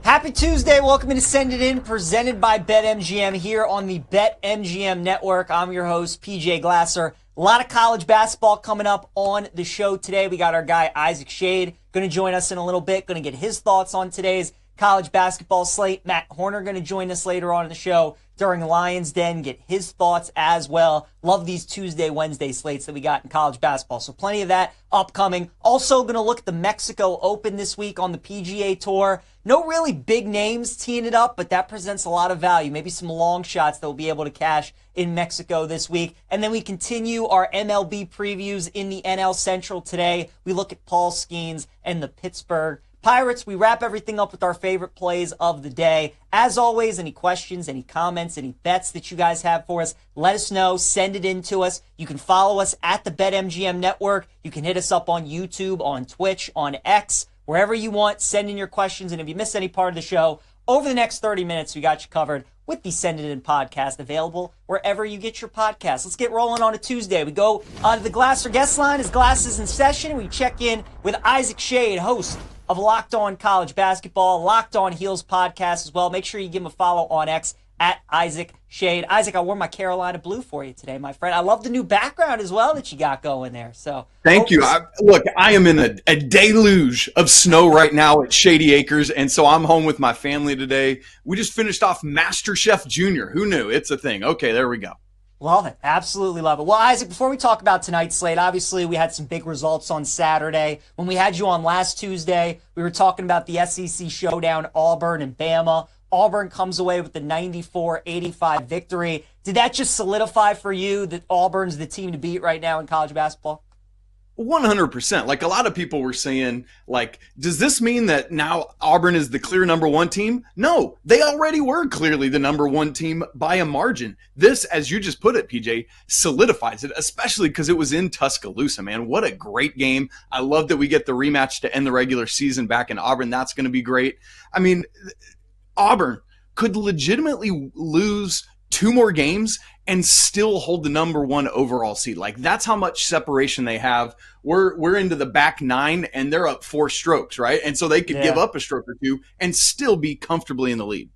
Happy Tuesday. Welcome to Send It In, presented by BetMGM here on the BetMGM Network. I'm your host, PJ Glasser. A lot of college basketball coming up on the show today. We got our guy, Isaac Schade, going to join us in a little bit, going to get his thoughts on today's college basketball slate. Matt Horner going to join us later on in the show during Lions Den, get his thoughts as well. Love these Tuesday, Wednesday slates that we got in college basketball. So plenty of that upcoming. Also going to look at the Mexico Open this week on the PGA Tour. No really big names teeing it up, but that presents a lot of value. Maybe some long shots that we'll be able to cash in Mexico this week. And then we continue our MLB previews in the NL Central today. We look at Paul Skeens and the Pittsburgh Pirates. We wrap everything up with our favorite plays of the day. As always, any questions, any comments, any bets that you guys have for us, let us know. Send it in to us. You can follow us at the BetMGM Network. You can hit us up on YouTube, on Twitch, on X, wherever you want. Send in your questions. And if you miss any part of the show, over the next 30 minutes, we got you covered with the Send It In podcast, available wherever you get your podcasts. Let's get rolling on a Tuesday. We go to the Glasser guest line. His Glasses in session. We check in with Isaac Schade, host of Locked On College Basketball, Locked On Heels podcast as well. Make sure you give him a follow on X at Isaac Schade. Isaac, I wore my Carolina blue for you today, my friend. I love the new background as well that you got going there. So thank you. Look, I am in a deluge of snow right now at Shady Acres, and so I'm home with my family today. We just finished off MasterChef Junior. Who knew? It's a thing. Okay, there we go. Love it. Absolutely love it. Well, Isaac, before we talk about tonight's slate, obviously we had some big results on Saturday. When we had you on last Tuesday, we were talking about the SEC showdown, Auburn and Bama. Auburn comes away with the 94-85 victory. Did that just solidify for you that Auburn's the team to beat right now in college basketball? 100%. Like, a lot of people were saying, like, does this mean that now Auburn is the clear number one team? No, they already were clearly the number one team by a margin. This, as you just put it, PJ, solidifies it, especially because it was in Tuscaloosa, man. What a great game. I love that we get the rematch to end the regular season back in Auburn. That's going to be great. I mean, Auburn could legitimately lose 2 more games and still hold the number one overall seed. Like, that's how much separation they have. We're into the back 9 and they're up 4 strokes, right? And so they could give up a stroke or 2 and still be comfortably in the lead.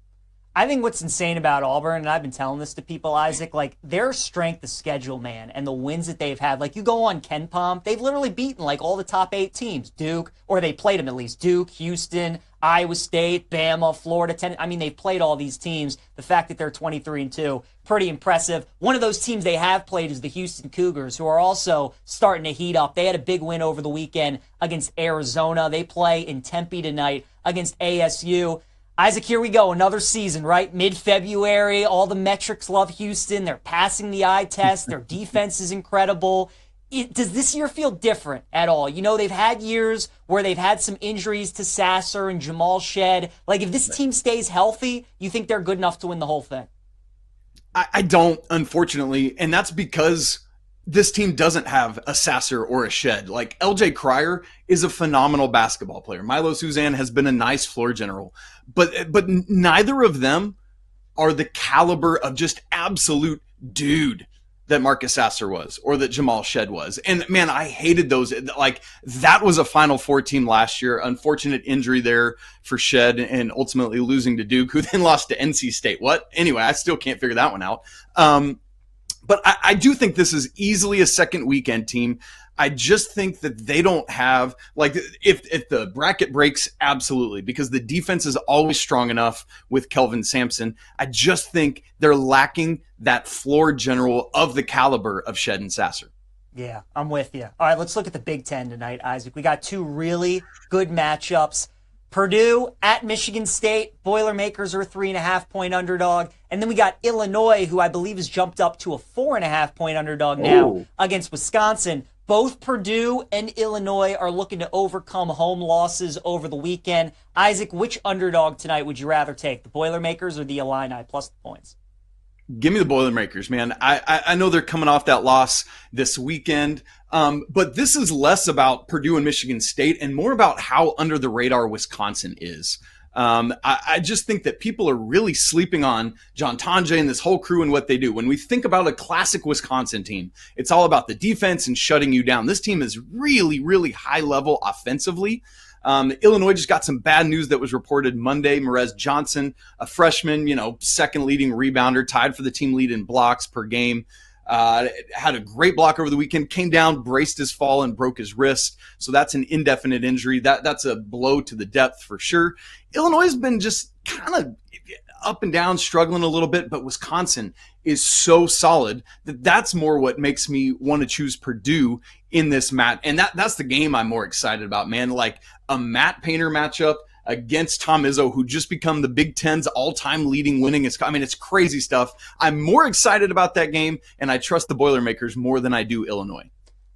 I think what's insane about Auburn, and I've been telling this to people, Isaac, like, their strength of schedule, man, and the wins that they've had. Like, you go on KenPom, they've literally beaten, like, all the top 8 teams. Duke, or they played them at least. Duke, Houston, Iowa State, Bama, Florida, I mean, they've played all these teams. The fact that they're 23-2, pretty impressive. One of those teams they have played is the Houston Cougars, who are also starting to heat up. They had a big win over the weekend against Arizona. They play in Tempe tonight against ASU. Isaac, here we go. Another season, right? Mid-February. All the metrics love Houston. They're passing the eye test. Their defense is incredible. Does this year feel different at all? You know, they've had years where they've had some injuries to Sasser and Jamal Schade. Like, if this team stays healthy, you think they're good enough to win the whole thing? I don't, unfortunately, and that's because this team doesn't have a Sasser or a Schade. Like, LJ Cryer is a phenomenal basketball player. Milo Suzanne has been a nice floor general. But neither of them are the caliber of just absolute dude that Marcus Sasser was or that Jamal Schade was. And, man, I hated those. Like, that was a Final Four team last year. Unfortunate injury there for Schade and ultimately losing to Duke, who then lost to NC State. What? Anyway, I still can't figure that one out. But I do think this is easily a second weekend team. I just think that they don't have, like, if the bracket breaks, absolutely, because the defense is always strong enough with Kelvin Sampson. I just think they're lacking that floor general of the caliber of Schade and Sasser. Yeah, I'm with you. All right, let's look at the Big Ten tonight, Isaac. We got 2 really good matchups. Purdue at Michigan State. Boilermakers are a 3.5-point underdog. And then we got Illinois, who I believe has jumped up to a 4.5-point underdog now against Wisconsin. Both Purdue and Illinois are looking to overcome home losses over the weekend. Isaac, which underdog tonight would you rather take, the Boilermakers or the Illini plus the points? Give me the Boilermakers, man. I know they're coming off that loss this weekend, but this is less about Purdue and Michigan State and more about how under the radar Wisconsin is. I just think that people are really sleeping on John Tonje and this whole crew and what they do. When we think about a classic Wisconsin team, it's all about the defense and shutting you down. This team is really, really high level offensively. Illinois just got some bad news that was reported Monday. Merez Johnson, a freshman, second leading rebounder, tied for the team lead in blocks per game. Had a great block over the weekend, came down, braced his fall, and broke his wrist. So that's an indefinite injury. That's a blow to the depth for sure. Illinois has been just kind of up and down, struggling a little bit, but Wisconsin is so solid that's more what makes me want to choose Purdue in this match. And that's the game I'm more excited about, man. Like a Matt Painter matchup against Tom Izzo, who just become the Big Ten's all-time leading winning. It's crazy stuff. I'm more excited about that game, and I trust the Boilermakers more than I do Illinois.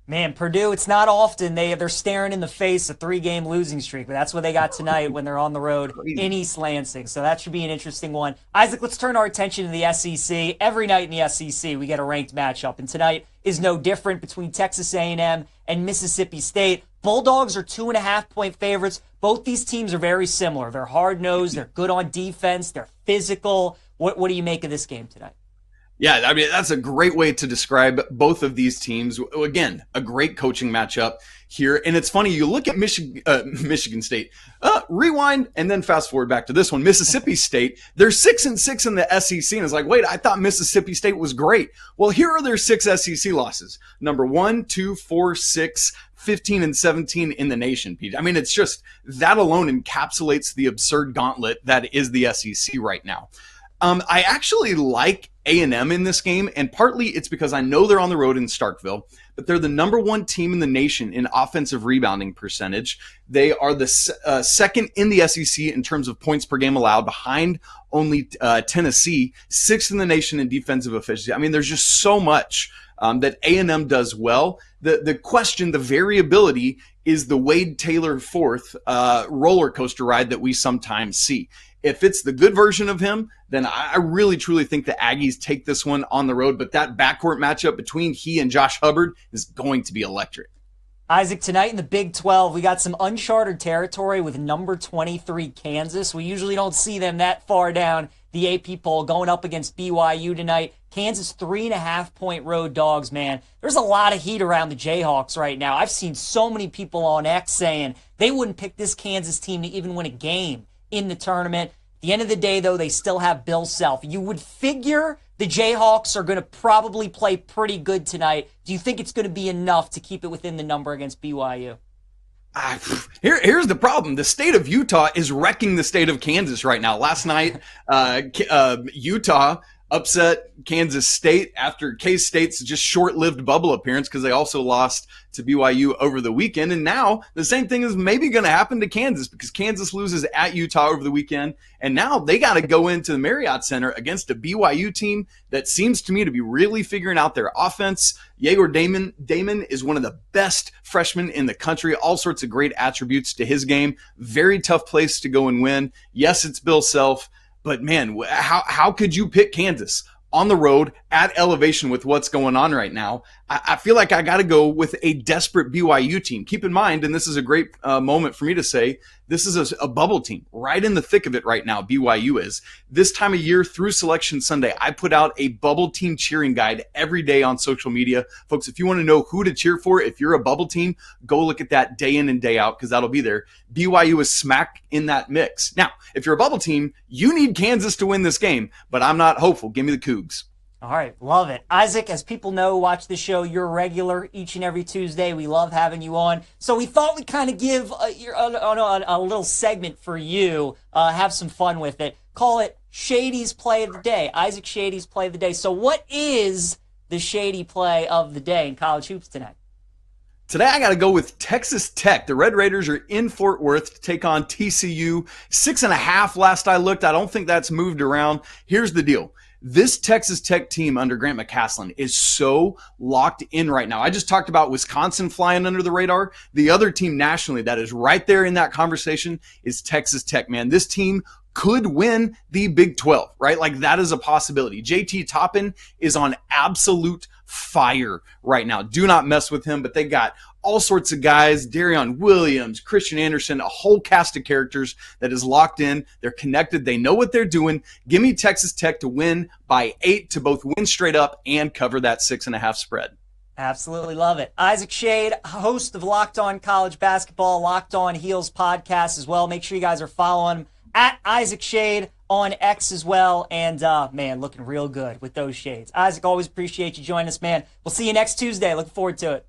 Man, Purdue, it's not often they're staring in the face a 3-game losing streak, but that's what they got tonight when they're on the road in East Lansing. So that should be an interesting one. Isaac, let's turn our attention to the SEC. Every night in the SEC, we get a ranked matchup, and tonight is no different between Texas A&M and Mississippi State. Bulldogs are 2.5-point favorites. Both these teams are very similar. They're hard-nosed. They're good on defense. They're physical. What do you make of this game tonight? Yeah, that's a great way to describe both of these teams. Again, a great coaching matchup here. And it's funny, you look at Michigan State, rewind, and then fast forward back to this one. Mississippi State, they're 6-6 in the SEC. And it's like, wait, I thought Mississippi State was great. Well, here are their 6 SEC losses. Number 1, 2, 4, 6, 15, and 17 in the nation, Pete. It's just that alone encapsulates the absurd gauntlet that is the SEC right now. I actually like A&M in this game, and partly it's because I know they're on the road in Starkville, but they're the number 1 team in the nation in offensive rebounding percentage. They are the second in the SEC in terms of points per game allowed, behind only Tennessee, 6th in the nation in defensive efficiency. There's just so much that A&M does well. The question, the variability, is the Wade Taylor fourth roller coaster ride that we sometimes see. If it's the good version of him, then I really, truly think the Aggies take this one on the road. But that backcourt matchup between he and Josh Hubbard is going to be electric. Isaac, tonight in the Big 12, we got some uncharted territory with number 23 Kansas. We usually don't see them that far down the AP poll, going up against BYU tonight. Kansas 3.5-point road dogs, man. There's a lot of heat around the Jayhawks right now. I've seen so many people on X saying they wouldn't pick this Kansas team to even win a game in the tournament. At the end of the day, though, they still have Bill Self. You would figure the Jayhawks are going to probably play pretty good tonight. Do you think it's going to be enough to keep it within the number against BYU? Here's the problem. The state of Utah is wrecking the state of Kansas right now. Last night, Utah upset Kansas State after K-State's just short-lived bubble appearance, because they also lost to BYU over the weekend. And now the same thing is maybe going to happen to Kansas, because Kansas loses at Utah over the weekend. And now they got to go into the Marriott Center against a BYU team that seems to me to be really figuring out their offense. Jaeger Damon is one of the best freshmen in the country. All sorts of great attributes to his game. Very tough place to go and win. Yes, it's Bill Self. But man, how could you pick Kansas on the road at elevation with what's going on right now? I feel like I got to go with a desperate BYU team. Keep in mind, and this is a great moment for me to say, this is a bubble team right in the thick of it right now. BYU is. This time of year through Selection Sunday, I put out a bubble team cheering guide every day on social media. Folks, if you want to know who to cheer for, if you're a bubble team, go look at that day in and day out, because that'll be there. BYU is smack in that mix. Now, if you're a bubble team, you need Kansas to win this game, but I'm not hopeful. Give me the Cougs. All right, love it. Isaac, as people know, watch the show, you're regular each and every Tuesday. We love having you on. So we thought we'd kind of give a little segment for you, have some fun with it. Call it Shady's Play of the Day. Isaac Shady's Play of the Day. So what is the Shady Play of the Day in college hoops tonight? Today, I got to go with Texas Tech. The Red Raiders are in Fort Worth to take on TCU. 6.5 last I looked. I don't think that's moved around. Here's the deal. This Texas Tech team under Grant McCasland is so locked in right now. I just talked about Wisconsin flying under the radar. The other team nationally that is right there in that conversation is Texas Tech, man. This team could win the Big 12, right? Like, that is a possibility. JT Toppin is on absolute fire right now. Do not mess with him, but they got all sorts of guys, Darion Williams, Christian Anderson, a whole cast of characters that is locked in. They're connected. They know what they're doing. Give me Texas Tech to win by 8 to both win straight up and cover that 6.5 spread. Absolutely love it. Isaac Schade, host of Locked On College Basketball, Locked On Heels podcast as well. Make sure you guys are following him at Isaac Schade on X as well. And, man, looking real good with those shades. Isaac, always appreciate you joining us, man. We'll see you next Tuesday. Looking forward to it.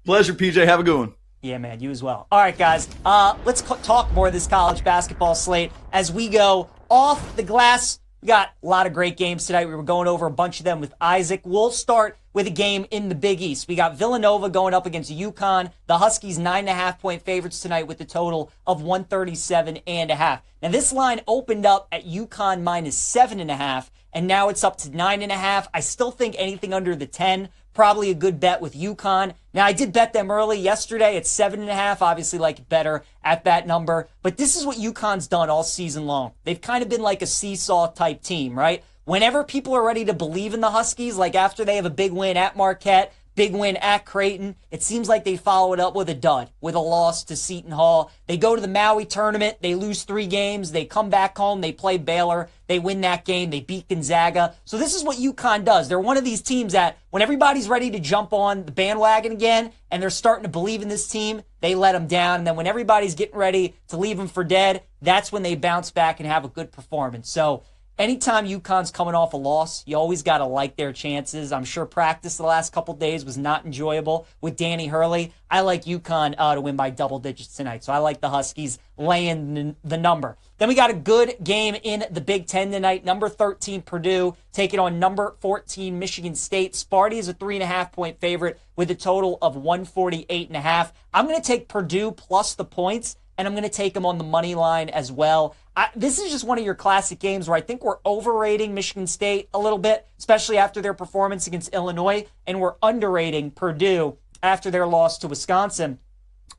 Pleasure, PJ. Have a good one. Yeah, man, you as well. All right, guys, let's talk more of this college basketball slate as we go off the glass. We got a lot of great games tonight. We were going over a bunch of them with Isaac. We'll start with a game in the Big East. We got Villanova going up against UConn. The Huskies 9.5-point favorites tonight with a total of 137.5. Now, this line opened up at UConn minus 7.5, and now it's up to 9.5. I still think anything under the 10, probably a good bet with UConn. Now, I did bet them early yesterday at 7.5. Obviously, like it better at that number. But this is what UConn's done all season long. They've kind of been like a seesaw type team, right? Whenever people are ready to believe in the Huskies, like after they have a big win at Marquette, big win at Creighton, it seems like they follow it up with a dud, with a loss to Seton Hall. They go to the Maui tournament, they lose 3 games, they come back home, they play Baylor, they win that game, they beat Gonzaga. So this is what UConn does. They're one of these teams that when everybody's ready to jump on the bandwagon again and they're starting to believe in this team, they let them down. And then when everybody's getting ready to leave them for dead, that's when they bounce back and have a good performance. So anytime UConn's coming off a loss, you always got to like their chances. I'm sure practice the last couple days was not enjoyable with Danny Hurley. I like UConn to win by double digits tonight, so I like the Huskies laying the number. Then we got a good game in the Big Ten tonight. Number 13, Purdue, taking on number 14, Michigan State. Sparty is a 3.5-point favorite with a total of 148.5. I'm going to take Purdue plus the points, and I'm going to take them on the money line as well. This is just one of your classic games where I think we're overrating Michigan State a little bit, especially after their performance against Illinois, and we're underrating Purdue after their loss to Wisconsin.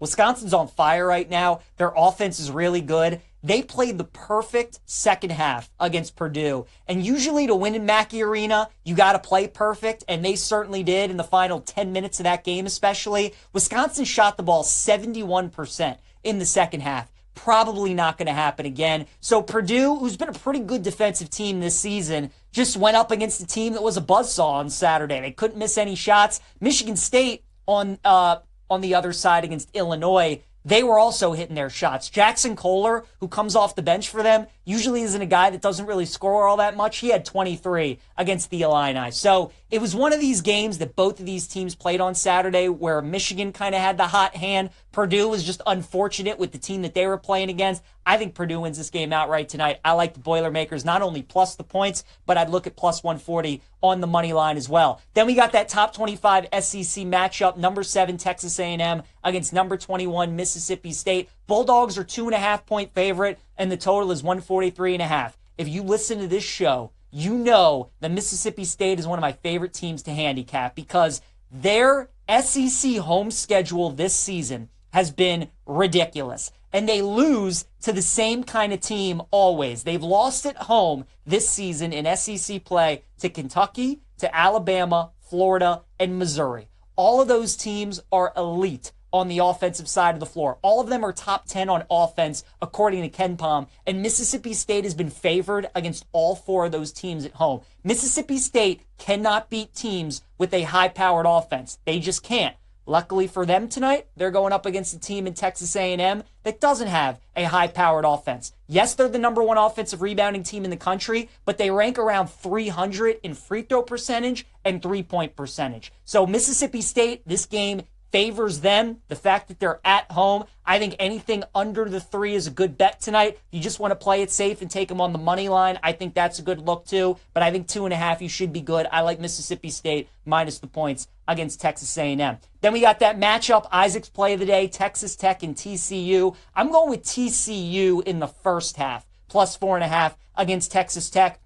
Wisconsin's on fire right now. Their offense is really good. They played the perfect second half against Purdue. And usually to win in Mackey Arena, you got to play perfect, and they certainly did in the final 10 minutes of that game especially. Wisconsin shot the ball 71% in the second half. Probably not going to happen again. So Purdue, who's been a pretty good defensive team this season, just went up against a team that was a buzzsaw on Saturday. They couldn't miss any shots. Michigan State on the other side against Illinois, they were also hitting their shots. Jackson Kohler, who comes off the bench for them, usually isn't a guy that doesn't really score all that much. He had 23 against the Illini. So it was one of these games that both of these teams played on Saturday where Michigan kind of had the hot hand. Purdue was just unfortunate with the team that they were playing against. I think Purdue wins this game outright tonight. I like the Boilermakers, not only plus the points, but I'd look at plus 140 on the money line as well. Then we got that top 25 SEC matchup, number 7 Texas A&M against number 21 Mississippi State. Bulldogs are 2.5-point favorite, and the total is 143.5. If you listen to this show, you know that Mississippi State is one of my favorite teams to handicap because their SEC home schedule this season has been ridiculous. And they lose to the same kind of team always. They've lost at home this season in SEC play to Kentucky, to Alabama, Florida, and Missouri. All of those teams are elite on the offensive side of the floor. All of them are top 10 on offense, according to Ken Pom. And Mississippi State has been favored against all 4 of those teams at home. Mississippi State cannot beat teams with a high-powered offense. They just can't. Luckily for them tonight, they're going up against a team in Texas A&M that doesn't have a high-powered offense. Yes, they're the number 1 offensive rebounding team in the country, but they rank around 300 in free throw percentage and three-point percentage. So Mississippi State, this game favors them. The fact that they're at home, I think anything under the 3 is a good bet tonight. You just want to play it safe and take them on the money line. I think that's a good look too, but I think 2.5 you should be good. I like Mississippi State minus the points against Texas A&M. Then we got that matchup, Isaac's play of the day, Texas Tech and TCU. I'm going with TCU in the first half, plus 4.5 against Texas Tech.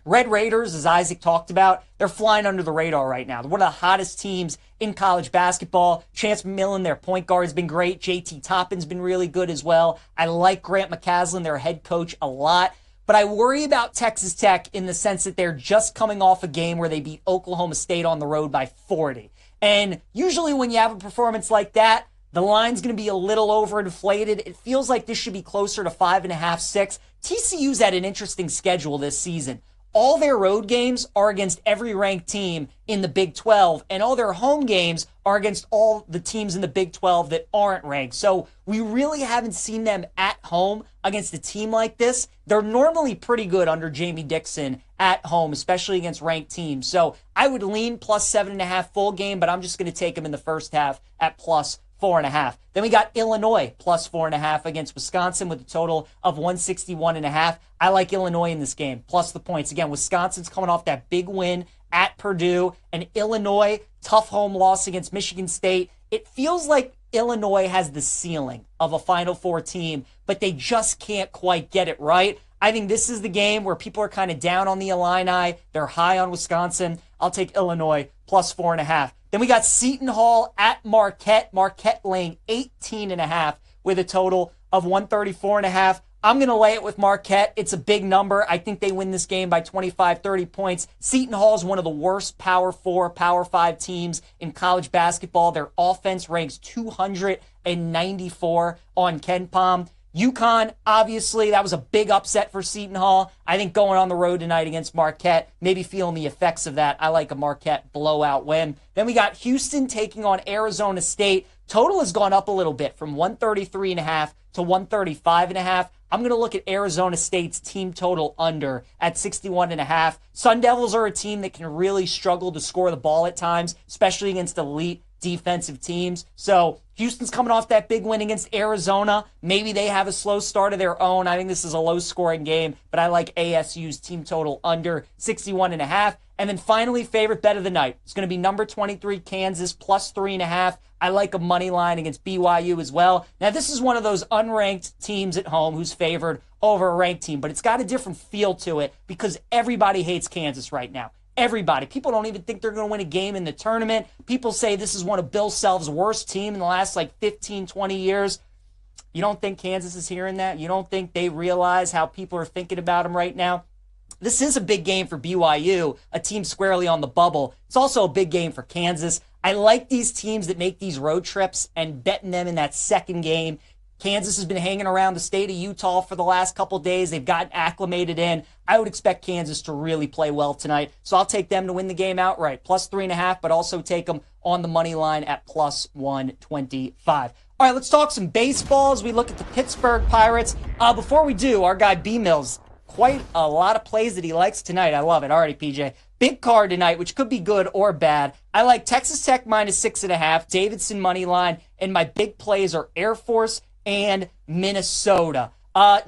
Red Raiders, as Isaac talked about, they're flying under the radar right now. They're one of the hottest teams in college basketball. Chance McMillan, their point guard, has been great. JT Toppin's been really good as well. I like Grant McCaslin, their head coach, a lot. But I worry about Texas Tech in the sense that they're just coming off a game where they beat Oklahoma State on the road by 40. And usually when you have a performance like that, the line's going to be a little overinflated. It feels like this should be closer to 5.5, 6. TCU's had an interesting schedule this season. all their road games are against every ranked team in the Big 12, and all their home games are against all the teams in the Big 12 that aren't ranked. So we really haven't seen them at home against a team like this. They're normally pretty good under Jamie Dixon at home, especially against ranked teams. So I would lean plus 7.5 full game, but I'm just going to take them in the first half at plus 4.5. Then we got Illinois plus 4.5 against Wisconsin with a total of 161.5. I like Illinois in this game, plus the points. Again, Wisconsin's coming off that big win at Purdue, and Illinois, tough home loss against Michigan State. It feels like Illinois has the ceiling of a Final Four team, but they just can't quite get it right. I think this is the game where people are kind of down on the Illini. They're high on Wisconsin. I'll take Illinois plus 4.5. Then we got Seton Hall at Marquette. Marquette laying 18.5 with a total of 134.5. I'm going to lay it with Marquette. It's a big number. I think they win this game by 25, 30 points. Seton Hall is one of the worst Power 4, Power 5 teams in college basketball. Their offense ranks 294 on KenPom. UConn, obviously, that was a big upset for Seton Hall. I think going on the road tonight against Marquette, maybe feeling the effects of that. I like a Marquette blowout win. Then we got Houston taking on Arizona State. Total has gone up a little bit from 133.5 to 135.5. I'm going to look at Arizona State's team total under at 61.5. Sun Devils are a team that can really struggle to score the ball at times, especially against elite defensive teams. So Houston's coming off that big win against Arizona. Maybe they have a slow start of their own. I think this is a low-scoring game, but I like ASU's team total under 61.5. And then finally, favorite bet of the night. It's going to be number 23, Kansas, plus 3.5. I like a money line against BYU as well. Now, this is one of those unranked teams at home who's favored over a ranked team, but it's got a different feel to it because everybody hates Kansas right now. Everybody. People don't even think they're going to win a game in the tournament. People say this is one of Bill Self's worst team in the last 15, 20 years. You don't think Kansas is hearing that? You don't think they realize how people are thinking about them right now? This is a big game for BYU, a team squarely on the bubble. It's also a big game for Kansas. I like these teams that make these road trips and betting them in that second game. Kansas has been hanging around the state of Utah for the last couple days. They've gotten acclimated in. I would expect Kansas to really play well tonight. So I'll take them to win the game outright. Plus 3.5, but also take them on the money line at plus 125. All right, let's talk some baseball as we look at the Pittsburgh Pirates. Before we do, our guy B-Mills, quite a lot of plays that he likes tonight. I love it. All right, PJ. Big card tonight, which could be good or bad. I like Texas Tech minus 6.5, Davidson money line, and my big plays are Air Force and Minnesota.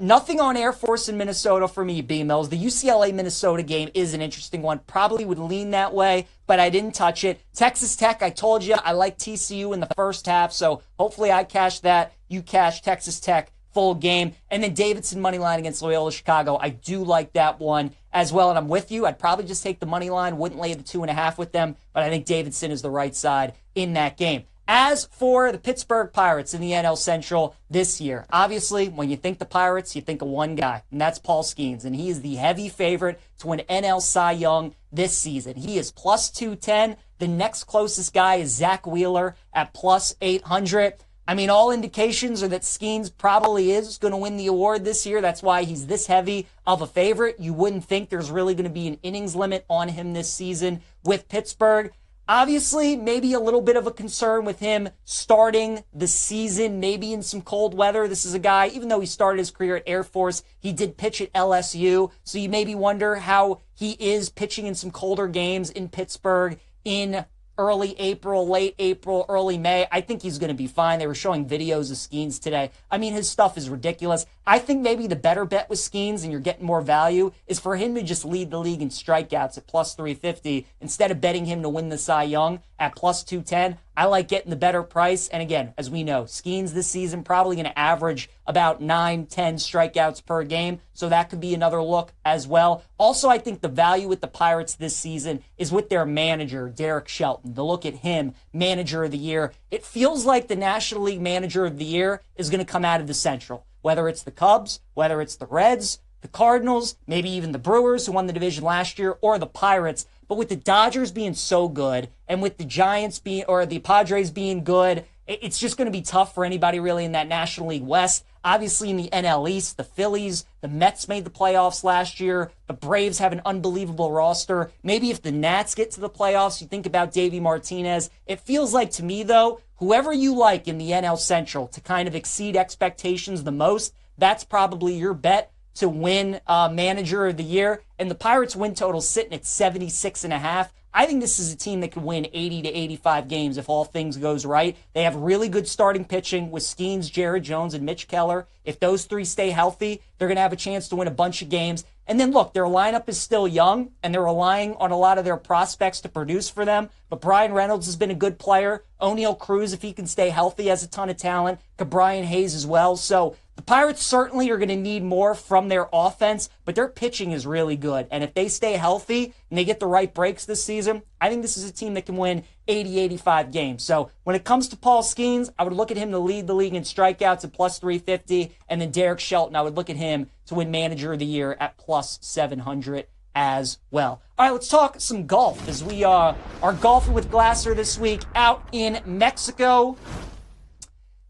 Nothing on Air Force and Minnesota for me, B-Mills. The UCLA-Minnesota game is an interesting one. Probably would lean that way, but I didn't touch it. Texas Tech, I told you, I like TCU in the first half, so hopefully I cash that. You cash Texas Tech full game. And then Davidson money line against Loyola Chicago. I do like that one as well, and I'm with you. I'd probably just take the money line, wouldn't lay the 2.5 with them, but I think Davidson is the right side in that game. As for the Pittsburgh Pirates in the NL Central this year, obviously, when you think the Pirates, you think of one guy, and that's Paul Skeens, and he is the heavy favorite to win NL Cy Young this season. He is plus 210. The next closest guy is Zach Wheeler at plus 800. I mean, all indications are that Skeens probably is going to win the award this year. That's why he's this heavy of a favorite. You wouldn't think there's really going to be an innings limit on him this season with Pittsburgh. Obviously, maybe a little bit of a concern with him starting the season, maybe in some cold weather. This is a guy, even though he started his career at Air Force, he did pitch at LSU. So you maybe wonder how he is pitching in some colder games in Pittsburgh in early April, late April, early May. I think he's going to be fine. They were showing videos of Skeens today. I mean, his stuff is ridiculous. I think maybe the better bet with Skeens, and you're getting more value, is for him to just lead the league in strikeouts at plus 350 instead of betting him to win the Cy Young at plus 210. I like getting the better price. And again, as we know, Skeens this season probably going to average about 9-10 strikeouts per game. So that could be another look as well. Also, I think the value with the Pirates this season is with their manager, Derek Shelton. To look at him, manager of the year. It feels like the National League manager of the year is going to come out of the Central. Whether it's the Cubs, whether it's the Reds, the Cardinals, maybe even the Brewers who won the division last year, or the Pirates. But with the Dodgers being so good, and with the Giants being, or the Padres being good, it's just going to be tough for anybody really in that National League West. Obviously in the NL East, the Phillies, the Mets made the playoffs last year. The Braves have an unbelievable roster. Maybe if the Nats get to the playoffs, you think about Davey Martinez. It feels like to me, though, whoever you like in the NL Central to kind of exceed expectations the most, that's probably your bet to win Manager of the Year. And the Pirates win total sitting at 76.5. I think this is a team that could win 80 to 85 games if all things goes right. They have really good starting pitching with Skeens, Jared Jones, and Mitch Keller. If those three stay healthy, they're going to have a chance to win a bunch of games. And then look, their lineup is still young, and they're relying on a lot of their prospects to produce for them. But Brian Reynolds has been a good player. O'Neal Cruz, if he can stay healthy, has a ton of talent. Brian Hayes as well. So the Pirates certainly are going to need more from their offense, but their pitching is really good. And if they stay healthy and they get the right breaks this season, I think this is a team that can win 80, 85 games. So when it comes to Paul Skeens, I would look at him to lead the league in strikeouts at plus 350. And then Derek Shelton, I would look at him to win Manager of the Year at plus 700 as well. All right, let's talk some golf as we are golfing with Glasser this week out in Mexico.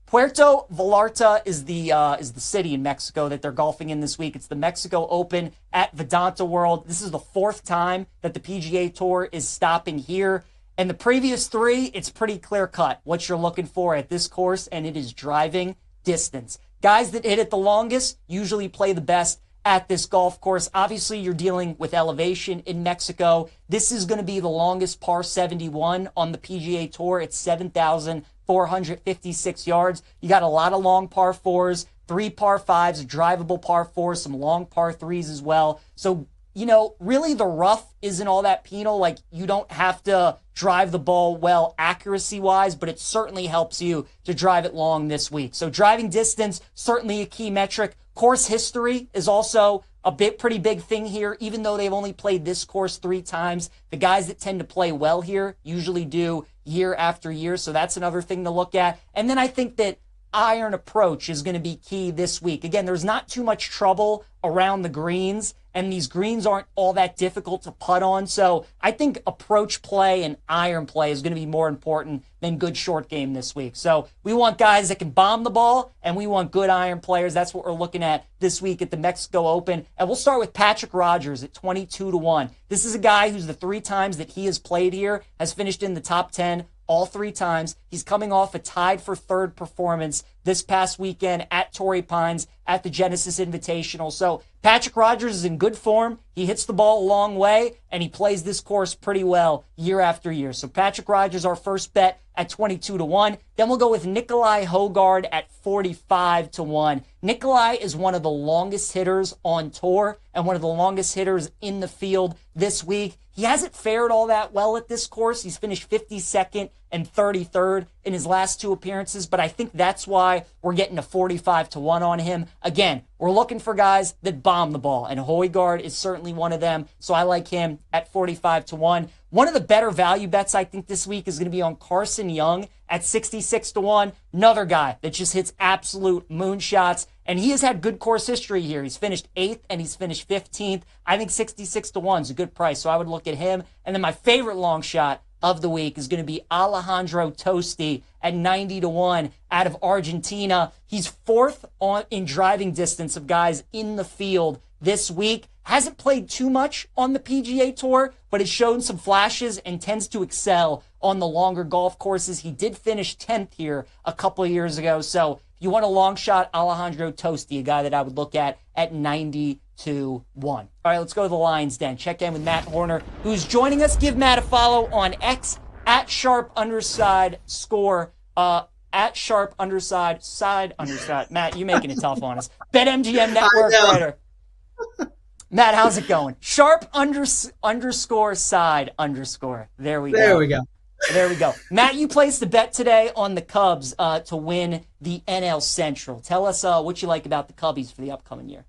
Puerto Vallarta is the city in Mexico that they're golfing in this week. It's the Mexico Open at Vedanta World. This is the fourth time that the PGA Tour is stopping here. And the previous three, it's pretty clear cut what you're looking for at this course, and it is driving distance. Guys that hit it the longest usually play the best at this golf course. Obviously, you're dealing with elevation in Mexico. This is going to be the longest par 71 on the PGA Tour. It's 7,456 yards. You got a lot of long par fours, 3 par fives, drivable par fours, some long par threes as well. So, you know, really the rough isn't all that penal. Like, you don't have to drive the ball well accuracy-wise, but it certainly helps you to drive it long this week. So driving distance, certainly a key metric. Course history is also a pretty big thing here. Even though they've only played this course 3 times, the guys that tend to play well here usually do year after year. So that's another thing to look at. And then I think that iron approach is going to be key this week. Again, there's not too much trouble around the greens, and these greens aren't all that difficult to putt on. So I think approach play and iron play is going to be more important than good short game this week. So we want guys that can bomb the ball, and we want good iron players. That's what we're looking at this week at the Mexico Open. And we'll start with Patrick Rogers at 22-1. This is a guy who's the 3 times that he has played here has finished in the top 10 all 3 times. He's coming off a tied for 3rd performance this past weekend at Torrey Pines at the Genesis Invitational. So Patrick Rogers is in good form. He hits the ball a long way, and he plays this course pretty well year after year. So Patrick Rogers, our first bet at 22-1. Then we'll go with Nikolai Hogard at 45-1. Nikolai is one of the longest hitters on tour and one of the longest hitters in the field this week. He hasn't fared all that well at this course. He's finished 52nd and 33rd in his last 2 appearances, but I think that's why we're getting a 45-1 on him. Again, we're looking for guys that bomb the ball, and Højgaard is certainly one of them, so I like him at 45-1. One of the better value bets I think this week is going to be on Carson Young at 66-1. Another guy that just hits absolute moonshots, and he has had good course history here. He's finished 8th and he's finished 15th. I think 66-1 is a good price, so I would look at him. And then my favorite long shot of the week is going to be Alejandro Tosti at 90-1 out of Argentina. He's 4th in driving distance of guys in the field this week. Hasn't played too much on the PGA Tour, but has shown some flashes and tends to excel on the longer golf courses. He did finish 10th here a couple of years ago. So if you want a long shot, Alejandro Tosti, a guy that I would look at 90-1. All right, let's go to the Lions Den. Check in with Matt Horner, who's joining us. Give Matt a follow on X at @sharp_score. At _side_. Matt, you making it tough on us. BetMGM Network writer. Matt, how's it going? _side_. There we go. There we go. Matt, you placed the bet today on the Cubs to win the NL Central. Tell us what you like about the Cubbies for the upcoming year.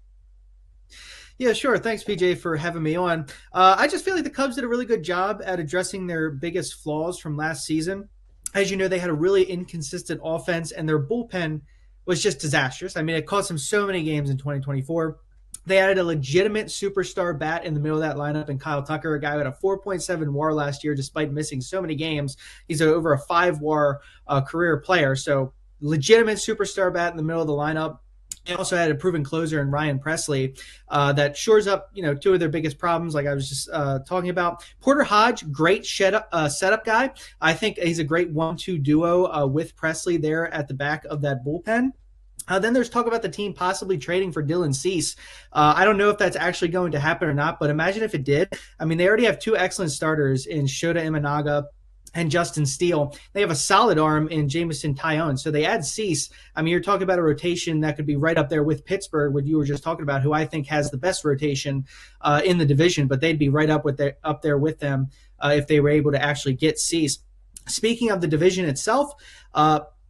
Yeah, sure. Thanks, PJ, for having me on. I just feel like the Cubs did a really good job at addressing their biggest flaws from last season. As you know, they had a really inconsistent offense, and their bullpen was just disastrous. I mean, it cost them so many games in 2024. They added a legitimate superstar bat in the middle of that lineup in Kyle Tucker, a guy who had a 4.7 WAR last year despite missing so many games. He's over a 5 WAR career player. So legitimate superstar bat in the middle of the lineup. They also had a proven closer in Ryan Presley that shores up, two of their biggest problems, like I was just talking about. Porter Hodge, great setup guy. I think he's a great 1-2 duo with Presley there at the back of that bullpen. Then there's talk about the team possibly trading for Dylan Cease. I don't know if that's actually going to happen or not, but imagine if it did. I mean, they already have two excellent starters in Shota Imanaga and Justin Steele. They have a solid arm in Jameson Taillon. So they add Cease. I mean, you're talking about a rotation that could be right up there with Pittsburgh, what you were just talking about, who I think has the best rotation in the division, but they'd be right up there with them if they were able to actually get Cease. Speaking of the division itself,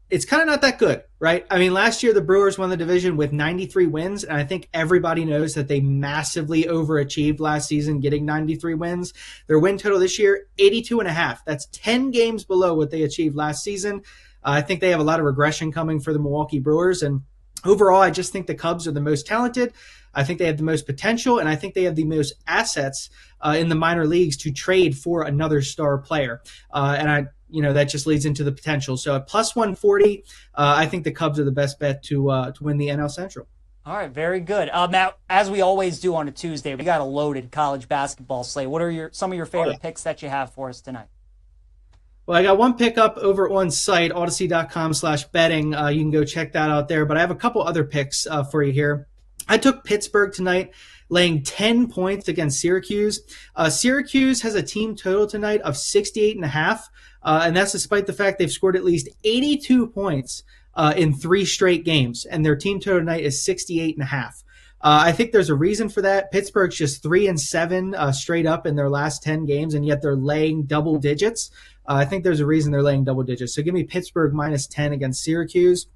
it's kind of not that good, right? I mean, last year the Brewers won the division with 93 wins, and I think everybody knows that they massively overachieved last season getting 93 wins. Their win total this year, 82.5. That's 10 games below what they achieved last season. I think they have a lot of regression coming for the Milwaukee Brewers, and overall, I just think the Cubs are the most talented. I think they have the most potential, and I think they have the most assets in the minor leagues to trade for another star player. That just leads into the potential. So at plus 140, I think the Cubs are the best bet to win the NL Central. All right, very good. Now, as we always do on a Tuesday, we got a loaded college basketball slate. What are some of your favorite picks that you have for us tonight? Well, I got one pickup over on site, odyssey.com/betting. You can go check that out there. But I have a couple other picks for you here. I took Pittsburgh tonight, laying 10 points against Syracuse. Syracuse has a team total tonight of 68.5. And that's despite the fact they've scored at least 82 points in 3 straight games, and their team total tonight is 68.5. I think there's a reason for that. Pittsburgh's just 3-7 straight up in their last 10 games, and yet they're laying double digits. I think there's a reason they're laying double digits. So give me Pittsburgh minus 10 against Syracuse.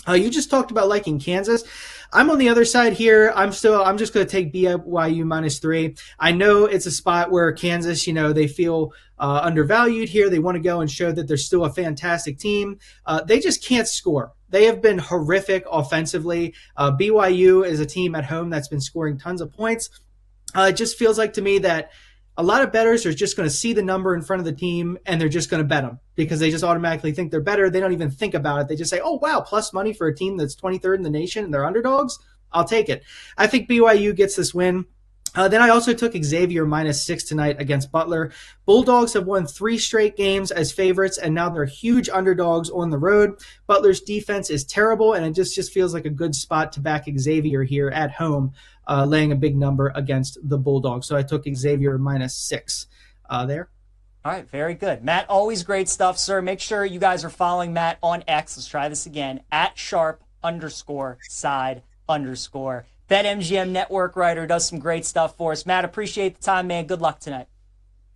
You just talked about liking Kansas. I'm on the other side here. I'm just going to take BYU minus 3. I know it's a spot where Kansas, they feel undervalued here. They want to go and show that they're still a fantastic team. They just can't score. They have been horrific offensively. BYU is a team at home that's been scoring tons of points. It just feels like to me that a lot of bettors are just going to see the number in front of the team and they're just going to bet them because they just automatically think they're better. They don't even think about it. They just say, oh, wow, plus money for a team that's 23rd in the nation and they're underdogs. I'll take it. I think BYU gets this win. Then I also took Xavier minus 6 tonight against Butler. Bulldogs have won 3 straight games as favorites, and now they're huge underdogs on the road. Butler's defense is terrible, and it just feels like a good spot to back Xavier here at home, laying a big number against the Bulldogs. So I took Xavier minus 6 there. All right, very good. Matt, always great stuff, sir. Make sure you guys are following Matt on X. Let's try this again, at @sharp_side_. BetMGM network writer does some great stuff for us. Matt, appreciate the time, man. Good luck tonight.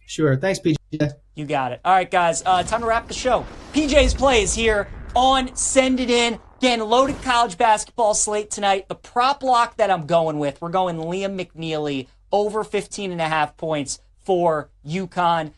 Sure. Thanks, PJ. You got it. All right, guys, time to wrap the show. PJ's plays here on Send It In. Again, loaded college basketball slate tonight. The prop lock that I'm going with, we're going Liam McNeely over 15.5 points for UConn.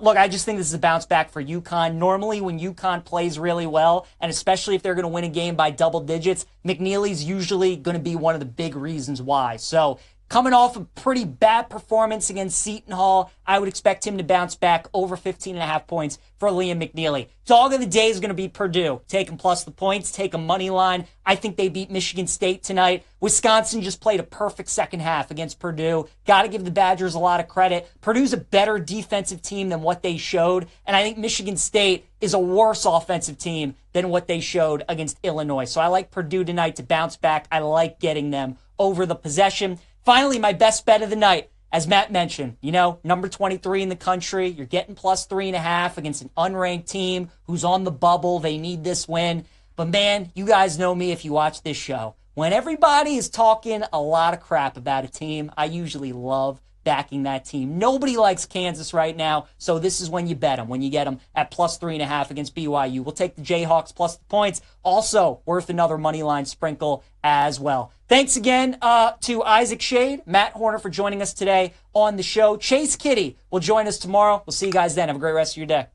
Look, I just think this is a bounce back for UConn. Normally, when UConn plays really well, and especially if they're going to win a game by double digits, McNeely's usually going to be one of the big reasons why. So, coming off a pretty bad performance against Seton Hall, I would expect him to bounce back over 15.5 points for Liam McNeely. Dog of the day is going to be Purdue. Take them plus the points, take a money line. I think they beat Michigan State tonight. Wisconsin just played a perfect second half against Purdue. Got to give the Badgers a lot of credit. Purdue's a better defensive team than what they showed, and I think Michigan State is a worse offensive team than what they showed against Illinois. So I like Purdue tonight to bounce back. I like getting them over the possession. Finally, my best bet of the night, as Matt mentioned, number 23 in the country. You're getting plus 3.5 against an unranked team who's on the bubble. They need this win. But man, you guys know me if you watch this show. When everybody is talking a lot of crap about a team, I usually love backing that team. Nobody likes Kansas right now, so this is when you bet them, when you get them at plus 3.5 against BYU. We'll take the Jayhawks plus the points. Also worth another money line sprinkle as well. Thanks again to Isaac Schade, Matt Horner for joining us today on the show. Chase Kitty will join us tomorrow. We'll see you guys then. Have a great rest of your day.